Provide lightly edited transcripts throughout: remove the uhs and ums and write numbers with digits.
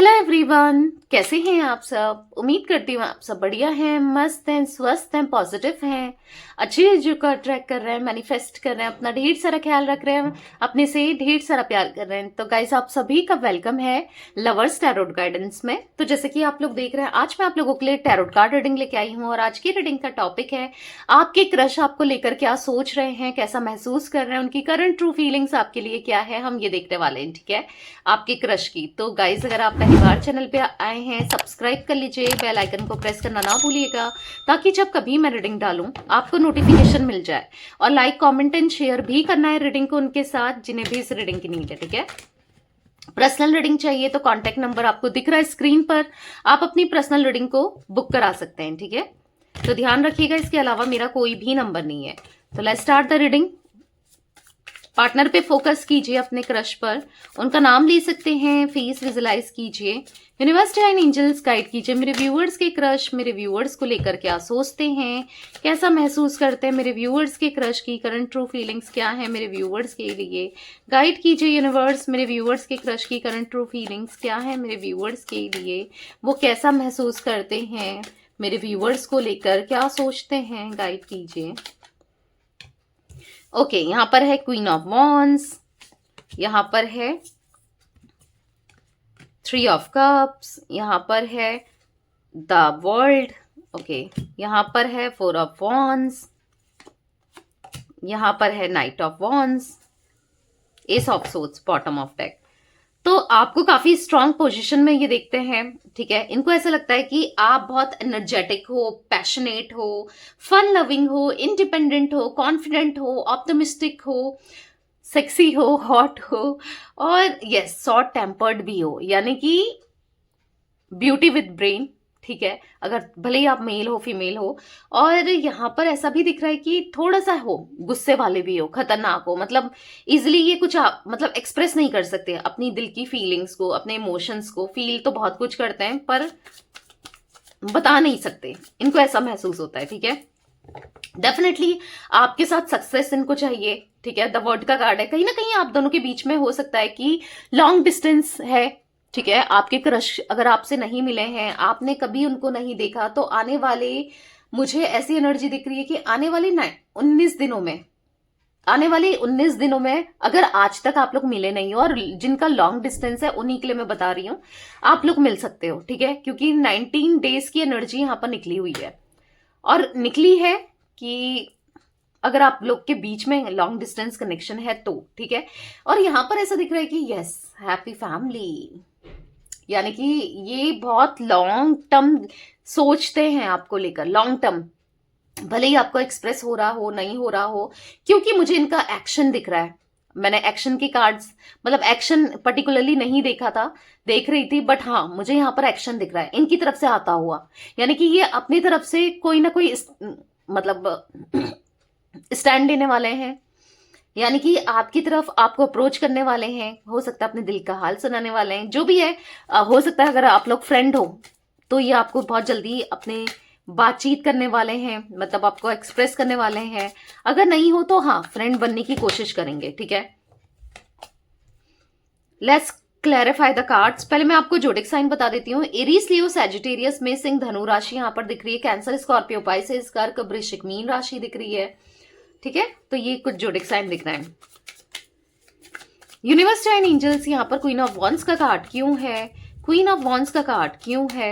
Hello everyone, कैसे हैं आप सब। उम्मीद करती हूँ आप सब बढ़िया हैं, मस्त हैं, स्वस्थ हैं, पॉजिटिव हैं, अच्छी चीजों का अट्रैक्ट कर रहे हैं, मैनिफेस्ट कर रहे हैं, अपना ढेर सारा ख्याल रख रहे हैं, अपने से ढेर सारा प्यार कर रहे हैं। तो गाइस, आप सभी का वेलकम है लवर्स टैरोट गाइडेंस में। तो जैसे कि आप लोग देख रहे हैं, आज मैं आप लोगों के लिए टैरोट कार्ड रीडिंग लेके आई हूँ और आज की रीडिंग का टॉपिक है आपके क्रश आपको लेकर क्या सोच रहे हैं, कैसा महसूस कर रहे हैं, उनकी करंट ट्रू फीलिंग्स आपके लिए क्या है, हम ये देखने वाले हैं। ठीक है, आपके क्रश की। तो गाइस, अगर आप पहली बार चैनल पे आए हैं, सब्सक्राइब कर लीजिए, बेल आइकन को प्रेस करना ना भूलिएगा ताकि जब कभी मैं रीडिंग डालूं आपको नोटिफिकेशन मिल जाए। और लाइक, कमेंट एंड शेयर भी करना है रीडिंग को उनके साथ जिन्हें भी इस रीडिंग की नीड है। ठीक है, पर्सनल रीडिंग चाहिए तो कॉन्टेक्ट नंबर आपको दिख रहा है स्क्रीन पर, आप अपनी पर्सनल रीडिंग को बुक करा सकते हैं। ठीक है, तो ध्यान रखिएगा, इसके अलावा मेरा कोई भी नंबर नहीं है। तो let's start the reading. Partner पे फोकस कीजिए, अपने क्रश पर, उनका नाम ले सकते हैं, फेस विजुलाइज कीजिए। यूनिवर्स एंड एंजल्स गाइड कीजिए मेरे व्यूअर्स के क्रश मेरे व्यूअर्स को लेकर क्या सोचते हैं, कैसा महसूस करते हैं मेरे व्यूअर्स के क्रश की करंट ट्रू फीलिंग्स क्या है मेरे व्यूअर्स के लिए। गाइड कीजिए यूनिवर्स मेरे व्यूअर्स के क्रश की करंट ट्रू फीलिंग्स क्या है मेरे व्यूअर्स के लिए, वो कैसा महसूस करते हैं मेरे व्यूअर्स को लेकर क्या सोचते हैं, गाइड कीजिए। ओके, यहां पर है क्वीन ऑफ वॉन्ड्स, यहां पर है थ्री ऑफ कप्स, यहां पर है द वर्ल्ड। ओके, यहां पर है फोर ऑफ वॉन्ड्स, यहां पर है night of wands, S of swords, bottom of deck. तो आपको काफी स्ट्रांग पोजीशन में ये देखते हैं। ठीक है, इनको ऐसा लगता है कि आप बहुत एनर्जेटिक हो, पैशनेट हो, फन लविंग हो, इंडिपेंडेंट हो, कॉन्फिडेंट हो, ऑप्टिमिस्टिक हो, सेक्सी हो, हॉट हो और यस शॉर्ट टेम्पर्ड भी हो, यानी कि ब्यूटी विद ब्रेन। ठीक है, अगर भले ही आप मेल हो फीमेल हो। और यहाँ पर ऐसा भी दिख रहा है कि थोड़ा सा हो गुस्से वाले भी हो, खतरनाक हो, मतलब इजिली ये कुछ आप मतलब एक्सप्रेस नहीं कर सकते अपनी दिल की फीलिंग्स को, अपने इमोशंस को। फील तो बहुत कुछ करते हैं पर बता नहीं सकते, इनको ऐसा महसूस होता है। ठीक है, डेफिनेटली आपके साथ सक्सेस इनको चाहिए। ठीक है, द वर्ल्ड का कार्ड है, कहीं ना कहीं आप दोनों के बीच में हो सकता है कि लॉन्ग डिस्टेंस है। ठीक है, आपके क्रश अगर आपसे नहीं मिले हैं, आपने कभी उनको नहीं देखा, तो आने वाले, मुझे ऐसी एनर्जी दिख रही है कि आने वाले 19 दिनों में, आने वाले 19 दिनों में अगर आज तक आप लोग मिले नहीं हो, और जिनका लॉन्ग डिस्टेंस है उन्हीं के लिए मैं बता रही हूं, आप लोग मिल सकते हो। ठीक है, क्योंकि 19 डेज की एनर्जी यहां पर निकली हुई है और निकली है कि अगर आप लोग के बीच में लॉन्ग डिस्टेंस कनेक्शन है तो। ठीक है, और यहां पर ऐसा दिख रहा है कि यस हैप्पी फैमिली, यानी कि ये बहुत लॉन्ग टर्म सोचते हैं आपको लेकर, लॉन्ग टर्म, भले ही आपको एक्सप्रेस हो रहा हो नहीं हो रहा हो, क्योंकि मुझे इनका एक्शन दिख रहा है। मैंने एक्शन के कार्ड्स, मतलब एक्शन पर्टिकुलरली नहीं देखा था, देख रही थी, बट हाँ मुझे यहाँ पर एक्शन दिख रहा है इनकी तरफ से आता हुआ, यानी कि ये अपनी तरफ से कोई ना कोई मतलब स्टैंड लेने वाले हैं, यानी कि आपकी तरफ आपको अप्रोच करने वाले हैं, हो सकता है अपने दिल का हाल सुनाने वाले हैं, जो भी है। हो सकता है अगर आप लोग फ्रेंड हो तो ये आपको बहुत जल्दी अपने बातचीत करने वाले हैं, मतलब आपको एक्सप्रेस करने वाले हैं। अगर नहीं हो तो हाँ फ्रेंड बनने की कोशिश करेंगे। ठीक है, लेट्स क्लैरिफाई द कार्ड्स। पहले मैं आपको जोडिक साइन बता देती हूँ। एरीज, लियो, सैजिटेरियस में सिंह, धनु राशि यहाँ पर दिख रही है, कैंसर, स्कॉर्पियो, पाइसेस, कर्क, वृश्चिक, मीन राशि दिख रही है। ठीक है, तो ये कुछ जोडिक साइन दिख रहे हैं। यूनिवर्स एंड एंजल्स, यहाँ पर क्वीन ऑफ वॉन्ड्स का कार्ड क्यों है, क्वीन ऑफ वॉन्ड्स का कार्ड क्यों है।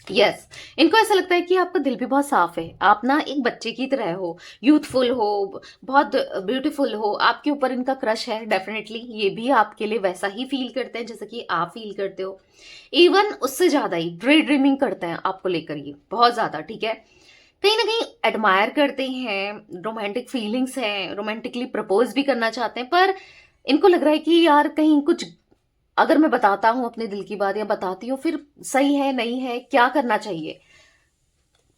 यस, इनको ऐसा लगता है कि आपका दिल भी बहुत साफ है, आप ना एक बच्चे की तरह हो, यूथफुल हो, बहुत ब्यूटीफुल हो, आपके ऊपर इनका क्रश है। डेफिनेटली ये भी आपके लिए वैसा ही फील करते हैं जैसे कि आप फील करते हो, इवन उससे ज्यादा ही ड्रे ड्रीमिंग करते हैं आपको लेकर ये बहुत ज्यादा। ठीक है, कहीं ना कहीं एडमायर करते हैं, रोमांटिक फीलिंग्स हैं, रोमांटिकली प्रपोज भी करना चाहते हैं, पर इनको लग रहा है कि यार कहीं कुछ, अगर मैं बताता हूं अपने दिल की बात या बताती हूँ, फिर सही है नहीं है, क्या करना चाहिए,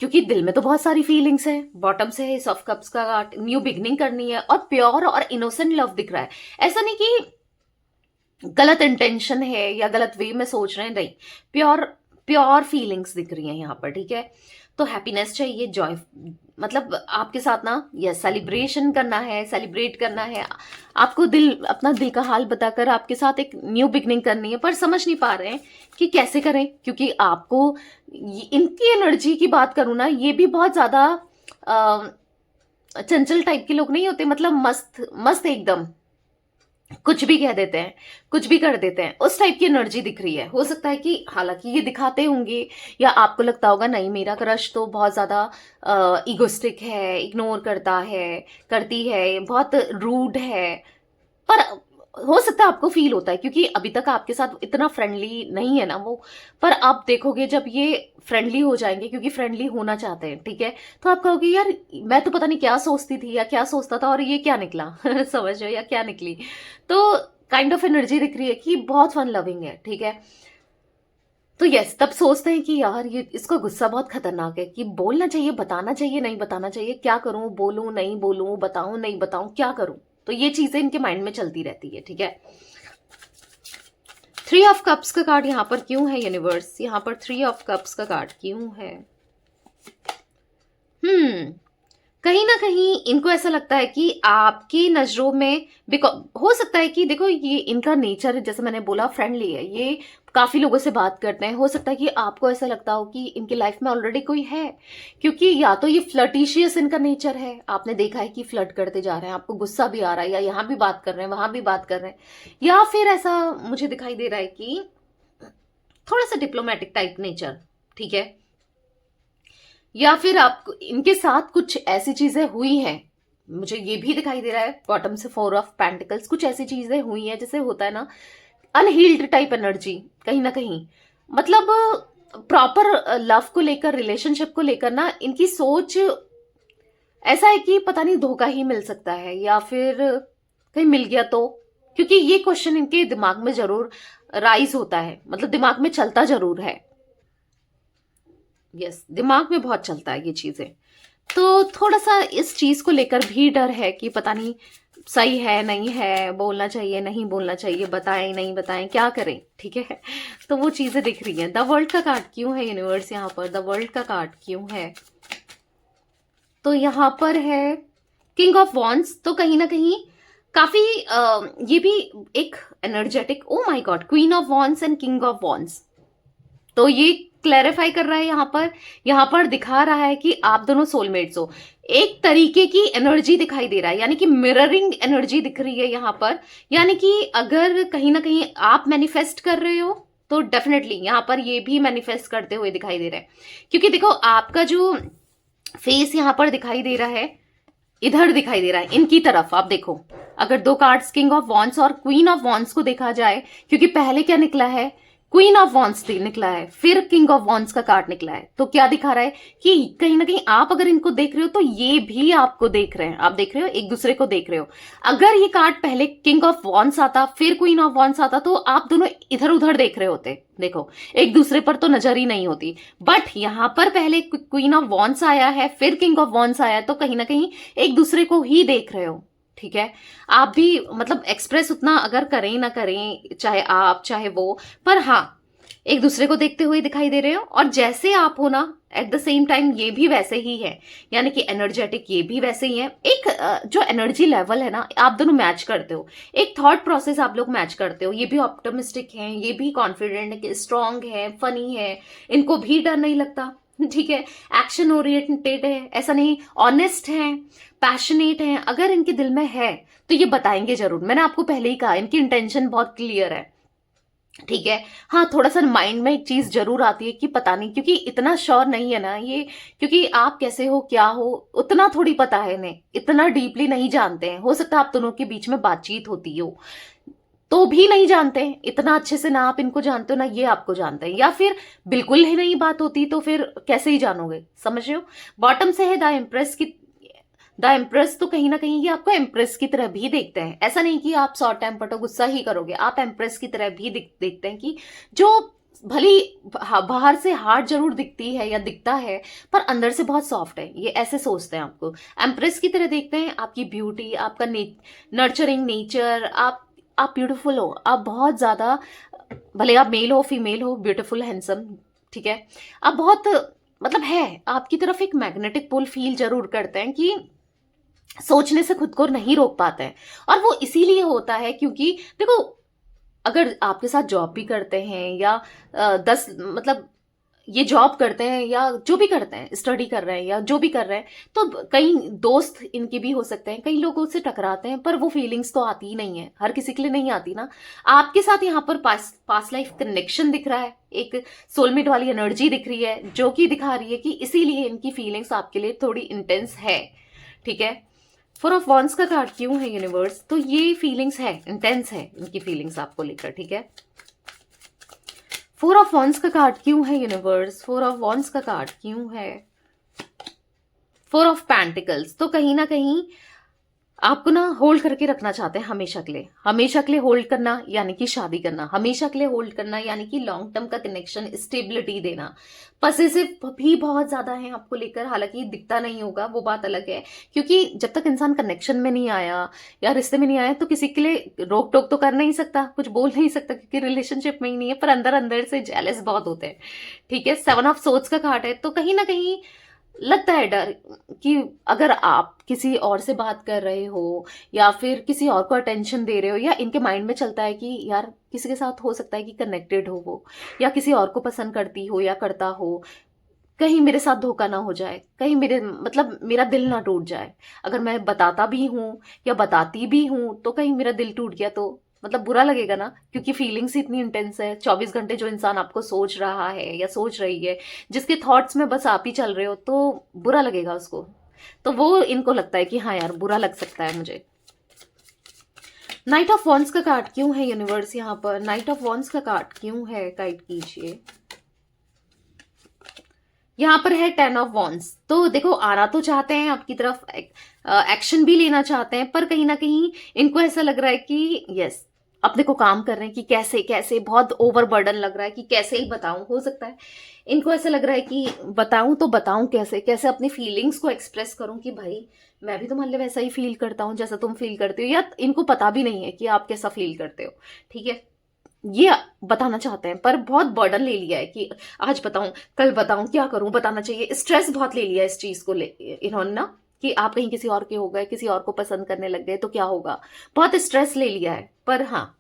क्योंकि दिल में तो बहुत सारी फीलिंग्स है। बॉटम से है ऑफ कप्स का, न्यू बिगनिंग करनी है और प्योर और इनोसेंट लव दिख रहा है। ऐसा नहीं कि गलत इंटेंशन है या गलत वे में सोच रहे हैं, नहीं, प्योर प्योर फीलिंग्स दिख रही हैं यहाँ पर। ठीक है, तो हैप्पीनेस चाहिए, जॉय, मतलब आपके साथ ना ये सेलिब्रेशन करना है, सेलिब्रेट करना है, आपको अपना दिल का हाल बताकर आपके साथ एक न्यू बिगनिंग करनी है, पर समझ नहीं पा रहे हैं कि कैसे करें, क्योंकि आपको इनकी एनर्जी की बात करूं ना, ये भी बहुत ज्यादा चंचल टाइप के लोग नहीं होते, मतलब मस्त मस्त एकदम, कुछ भी कह देते हैं, कुछ भी कर देते हैं, उस टाइप की एनर्जी दिख रही है। हो सकता है कि हालांकि ये दिखाते होंगे, या आपको लगता होगा नहीं मेरा क्रश तो बहुत ज्यादा इगोस्टिक है, इग्नोर करता है, करती है, बहुत रूड है, पर हो सकता है आपको फील होता है क्योंकि अभी तक आपके साथ इतना फ्रेंडली नहीं है ना वो, पर आप देखोगे जब ये फ्रेंडली हो जाएंगे, क्योंकि फ्रेंडली होना चाहते हैं, ठीक है, तो आप कहोगे यार मैं तो पता नहीं क्या सोचती थी या क्या सोचता था और ये क्या निकला समझ रहे हो, या क्या निकली। तो काइंड ऑफ एनर्जी दिख रही है कि बहुत फन लविंग है, ठीक है। तो यस, तब सोचते हैं कि यार ये इसका गुस्सा बहुत खतरनाक है, कि बोलना चाहिए, बताना चाहिए, नहीं बताना चाहिए, क्या करूं, बोलूं नहीं बोलूं, बताऊं नहीं बताऊं, क्या करूं। तो ये चीजें इनके माइंड में चलती रहती है, ठीक है। 3 ऑफ कप्स का कार्ड यहाँ पर क्यों है यूनिवर्स, यहाँ पर 3 ऑफ कप्स का कार्ड क्यों है। हम्म कहीं ना कहीं इनको ऐसा लगता है कि आपकी नजरों में, हो सकता है कि देखो ये इनका नेचर, जैसे मैंने बोला, फ्रेंडली है, ये काफी लोगों से बात करते हैं। हो सकता है कि आपको ऐसा लगता हो कि इनकी लाइफ में ऑलरेडी कोई है, क्योंकि या तो ये फ्लर्टिशियस इनका नेचर है, आपने देखा है कि फ्लर्ट करते जा रहे हैं, आपको गुस्सा भी आ रहा है, या यहाँ भी बात कर रहे हैं, वहां भी बात कर रहे हैं, या फिर ऐसा मुझे दिखाई दे रहा है कि थोड़ा सा डिप्लोमेटिक टाइप नेचर, ठीक है, या फिर आप इनके साथ कुछ ऐसी चीजें हुई हैं, मुझे ये भी दिखाई दे रहा है बॉटम से 4 ऑफ पेंटिकल्स, कुछ ऐसी चीजें हुई हैं जैसे होता है ना अनहील्ड टाइप एनर्जी, कहीं ना कहीं, मतलब प्रॉपर लव को लेकर, रिलेशनशिप को लेकर ना इनकी सोच ऐसा है कि पता नहीं धोखा ही मिल सकता है, या फिर कहीं मिल गया तो, क्योंकि ये क्वेश्चन इनके दिमाग में जरूर राइज होता है, मतलब दिमाग में चलता जरूर है। यस, दिमाग में बहुत चलता है ये चीजें। तो थोड़ा सा इस चीज को लेकर भी डर है कि पता नहीं सही है नहीं है, बोलना चाहिए नहीं बोलना चाहिए, बताएं नहीं बताएं, क्या करें, ठीक है। तो वो चीजें दिख रही हैं। द वर्ल्ड का कार्ड क्यों है यूनिवर्स, यहाँ पर द वर्ल्ड का कार्ड क्यों है। तो यहाँ पर है किंग ऑफ वॉन्ड्स, तो कहीं ना कहीं काफी ये भी एक energetic, oh my God, queen of wands and king of wands, तो ये क्लैरिफाई कर रहा है यहाँ पर दिखा रहा है कि आप दोनों सोलमेट्स हो, एक तरीके की एनर्जी दिखाई दे रहा है, यानी कि मिररिंग एनर्जी दिख रही है यहाँ पर, यानी कि अगर कहीं ना कहीं आप मैनिफेस्ट कर रहे हो तो डेफिनेटली यहाँ पर ये भी मैनिफेस्ट करते हुए दिखाई दे रहा है, क्योंकि देखो आपका जो फेस यहाँ पर दिखाई दे रहा है, इधर दिखाई दे रहा है इनकी तरफ, आप देखो अगर 2 कार्ड्स किंग ऑफ वॉन्ड्स और क्वीन ऑफ वॉन्ड्स को देखा जाए, क्योंकि पहले क्या निकला है, क्वीन ऑफ वॉन्ड्स निकला है, फिर किंग ऑफ वॉन्ड्स का कार्ड निकला है, तो क्या दिखा रहा है कि कहीं ना कहीं आप अगर इनको देख रहे हो तो ये भी आपको देख रहे हैं, आप देख रहे हो, एक दूसरे को देख रहे हो। अगर ये कार्ड पहले किंग ऑफ वॉन्ड्स आता फिर क्वीन ऑफ वॉन्ड्स आता तो आप दोनों इधर उधर देख रहे होते, देखो एक दूसरे पर तो नजर ही नहीं होती, बट यहां पर पहले क्वीन ऑफ वॉन्ड्स आया है फिर किंग ऑफ वॉन्ड्स आया है, तो कहीं ना कहीं एक दूसरे को ही देख रहे हो, ठीक है। आप भी मतलब एक्सप्रेस उतना अगर करें ना करें, चाहे आप चाहे वो, पर हाँ एक दूसरे को देखते हुए दिखाई दे रहे हो, और जैसे आप हो ना एट द सेम टाइम ये भी वैसे ही है, यानी कि एनर्जेटिक ये भी वैसे ही है। एक जो एनर्जी लेवल है ना आप दोनों मैच करते हो, एक थॉट प्रोसेस आप लोग मैच करते हो, ये भी ऑप्टिमिस्टिक है, ये भी कॉन्फिडेंट है, स्ट्रांग है, फनी है, इनको भी डर नहीं लगता, ठीक है, एक्शन ओरिएंटेड है, ऐसा नहीं, ऑनेस्ट है, पैशनेट है, अगर इनके दिल में है तो ये बताएंगे जरूर, मैंने आपको पहले ही कहा इनकी इंटेंशन बहुत क्लियर है, ठीक है। हाँ थोड़ा सा माइंड में एक चीज जरूर आती है कि पता नहीं, क्योंकि इतना श्योर नहीं है ना ये, क्योंकि आप कैसे हो क्या हो उतना थोड़ी पता है इन्हें, इतना डीपली नहीं जानते हैं, हो सकता है आप दोनों के बीच में बातचीत होती हो तो भी नहीं जानते हैं इतना अच्छे से, ना आप इनको जानते हो ना ये आपको जानते हैं, या फिर बिल्कुल ही नहीं बात होती तो फिर कैसे ही जानोगे, समझ रहे हो। बॉटम से है द एम्प्रेस, तो कहीं ना कहीं ये आपको एम्प्रेस की तरह भी देखते हैं, ऐसा नहीं कि आप शॉर्ट टेम्पर्ड हो गुस्सा ही करोगे, आप एम्प्रेस की तरह भी देखते हैं कि जो भली बाहर से हार्ड जरूर दिखती है या दिखता है पर अंदर से बहुत सॉफ्ट है, ये ऐसे सोचते हैं आपको, एम्प्रेस की तरह देखते हैं, आपकी ब्यूटी, आपका नर्चरिंग नेचर, आप ब्यूटीफुल हो, आप बहुत ज्यादा, भले आप मेल हो फीमेल हो, ब्यूटीफुल हैंडसम, ठीक है, आप बहुत मतलब है आपकी तरफ एक मैग्नेटिक पुल फील जरूर करते हैं कि सोचने से खुद को नहीं रोक पाते हैं। और वो इसीलिए होता है क्योंकि देखो, अगर आपके साथ जॉब भी करते हैं या 10 मतलब ये जॉब करते हैं या जो भी करते हैं, स्टडी कर रहे हैं या जो भी कर रहे हैं, तो कई दोस्त इनके भी हो सकते हैं, कई लोगों से टकराते हैं, पर वो फीलिंग्स तो आती ही नहीं है, हर किसी के लिए नहीं आती ना। आपके साथ यहाँ पर पास लाइफ कनेक्शन दिख रहा है, एक सोलमेट वाली एनर्जी दिख रही है, जो कि दिखा रही है कि इसीलिए इनकी फीलिंग्स आपके लिए थोड़ी इंटेंस है, ठीक है। फोर ऑफ वॉन्ड्स का कार्ड क्यों है यूनिवर्स? तो ये फीलिंग्स है, इंटेंस है इनकी फीलिंग्स आपको लेकर, ठीक है। फोर ऑफ वॉन्ड्स का कार्ड क्यों है यूनिवर्स? फोर ऑफ वॉन्ड्स का कार्ड क्यों है? फोर ऑफ पेंटिकल्स, तो कहीं ना कहीं आपको ना होल्ड करके रखना चाहते हैं हमेशा के लिए। हमेशा के लिए होल्ड करना यानी कि शादी करना, हमेशा के लिए होल्ड करना यानी कि लॉन्ग टर्म का कनेक्शन, स्टेबिलिटी देना। पसेसिव भी बहुत ज्यादा है आपको लेकर, हालांकि दिखता नहीं होगा, वो बात अलग है, क्योंकि जब तक इंसान कनेक्शन में नहीं आया या रिश्ते में नहीं आया तो किसी के लिए रोक टोक तो कर नहीं सकता, कुछ बोल नहीं सकता, क्योंकि रिलेशनशिप में ही नहीं है, पर अंदर अंदर से जेलस बहुत होते हैं, ठीक है। सेवन ऑफ सोर्ड्स का कार्ड है, तो कहीं ना कहीं लगता है डर कि अगर आप किसी और से बात कर रहे हो या फिर किसी और को अटेंशन दे रहे हो, या इनके माइंड में चलता है कि यार किसी के साथ हो सकता है कि कनेक्टेड हो वो, या किसी और को पसंद करती हो या करता हो, कहीं मेरे साथ धोखा ना हो जाए, कहीं मेरे मतलब मेरा दिल ना टूट जाए। अगर मैं बताता भी हूँ या बताती भी हूँ तो कहीं मेरा दिल टूट गया तो मतलब बुरा लगेगा ना, क्योंकि फीलिंग्स इतनी इंटेंस है। 24 घंटे जो इंसान आपको सोच रहा है या सोच रही है, जिसके थॉट्स में बस आप ही चल रहे हो, तो बुरा लगेगा उसको। तो वो इनको लगता है कि हाँ यार बुरा लग सकता है मुझे। नाइट ऑफ वॉन्ड्स का कार्ड क्यों है यूनिवर्स? यहाँ पर नाइट ऑफ वॉन्ड्स का कार्ड क्यों है? गाइड कीजिए। यहाँ पर है 10 ऑफ वॉन्ड्स, तो देखो आना तो चाहते हैं आपकी तरफ, एक्शन भी लेना चाहते हैं, पर कहीं ना कहीं इनको ऐसा लग रहा है कि यस अपने को काम कर रहे हैं कि कैसे कैसे, बहुत ओवर बर्डन लग रहा है कि कैसे ही बताऊं। हो सकता है इनको ऐसा लग रहा है कि बताऊं तो बताऊं कैसे, कैसे अपनी फीलिंग्स को एक्सप्रेस करूं कि भाई मैं भी तुम्हारे लिए वैसा ही फील करता हूं जैसा तुम फील करते हो, या इनको पता भी नहीं है कि आप कैसा फील करते हो, ठीक है। ये बताना चाहते हैं पर बहुत बर्डन ले लिया है कि आज बताऊं कल बताऊं, क्या करूं, बताना चाहिए, स्ट्रेस बहुत ले लिया है इस चीज को ले इन्होंने ना, कि आप कहीं किसी और के हो गए, किसी और को पसंद करने लग गए तो क्या होगा, बहुत स्ट्रेस ले लिया है। पर हाँ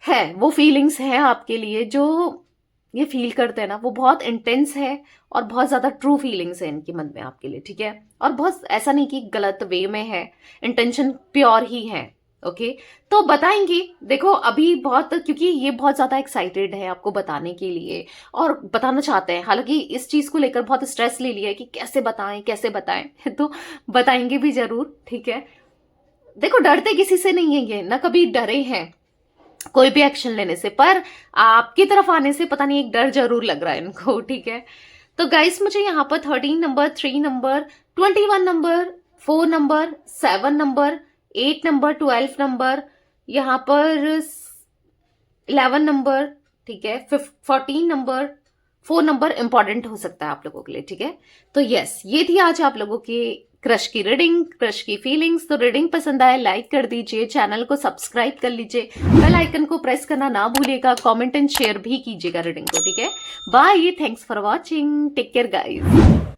है वो फीलिंग्स है आपके लिए, जो ये फील करते हैं ना वो बहुत इंटेंस है और बहुत ज्यादा ट्रू फीलिंग्स है इनके मन में आपके लिए, ठीक है। और बहुत ऐसा नहीं कि गलत वे में है, इंटेंशन प्योर ही है, ओके। तो बताएंगे, देखो अभी बहुत, क्योंकि ये बहुत ज्यादा एक्साइटेड है आपको बताने के लिए और बताना चाहते हैं, हालांकि इस चीज को लेकर बहुत स्ट्रेस ले लिया है कि कैसे बताएं कैसे बताएं तो बताएंगे भी जरूर, ठीक है। देखो डरते किसी से नहीं है ये, ना कभी डरे हैं कोई भी एक्शन लेने से, पर आपकी तरफ आने से पता नहीं एक डर जरूर लग रहा है इनको, ठीक है। तो गाइस मुझे यहाँ पर 13 number, 3 number, 21 number, 4 number, 7 number, 8 number, 12 number, यहाँ पर 11 नंबर, ठीक है, 14 नंबर, 4 नंबर इंपॉर्टेंट हो सकता है आप लोगों के लिए, ठीक है। तो यस ये थी आज आप लोगों की क्रश की रीडिंग, क्रश की फीलिंग्स। तो रीडिंग पसंद आए लाइक कर दीजिए, चैनल को सब्सक्राइब कर लीजिए, बेल आइकन को प्रेस करना ना भूलिएगा, कमेंट एंड शेयर भी कीजिएगा रीडिंग को, ठीक है। Bye, thanks for watching, take care guys.